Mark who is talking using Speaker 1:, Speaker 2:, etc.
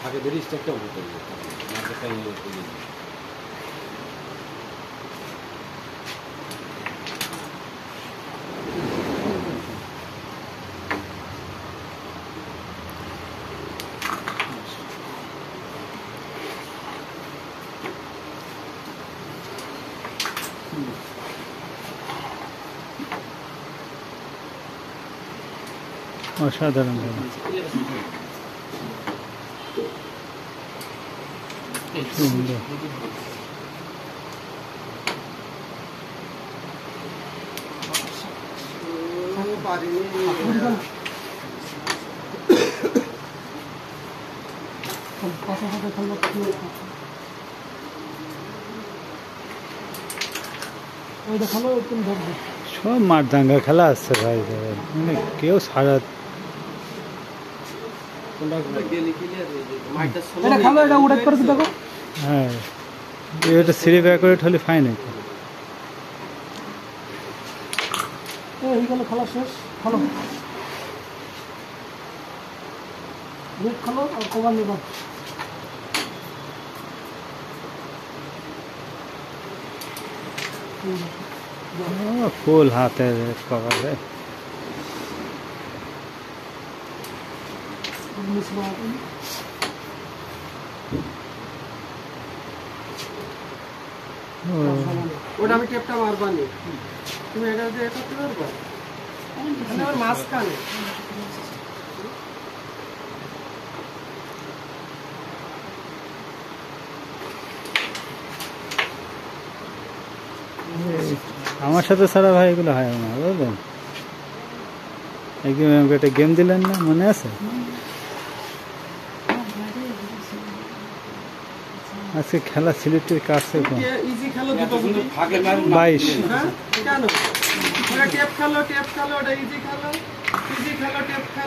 Speaker 1: ফাঁকে ধরে স্টেপটা হতে হবে।
Speaker 2: অসাধারণ সুন্দর। সব মারদাঙ্গা খেলা আসছে ভাই, মানে কেউ সারা হ্যাঁ এটা সিঁড়ি ব্যাকওয়ার্ড হলে ফাইন হতো।
Speaker 3: খেলা শেষ, খেলো খেলো আর কবার নেব।
Speaker 2: ফুল হাতে কভারে
Speaker 3: ওটা আমি টেপটা মারবানি, তুমি এটা দিয়ে করতে পারবা মাঝখানে।
Speaker 2: আমার সাথে ছাড়া ভাই এগুলো হয় না, বুঝলেন? একদিন আমাকে একটা গেম দিলেন না, মনে আছে? আজকে খেলা সিলেক্টের কাছে 22।
Speaker 3: কেন টেপ খেলো, টেপ খেলো, ওটা ইজি খেলো, ইজি খেলো, টেপ খেলো।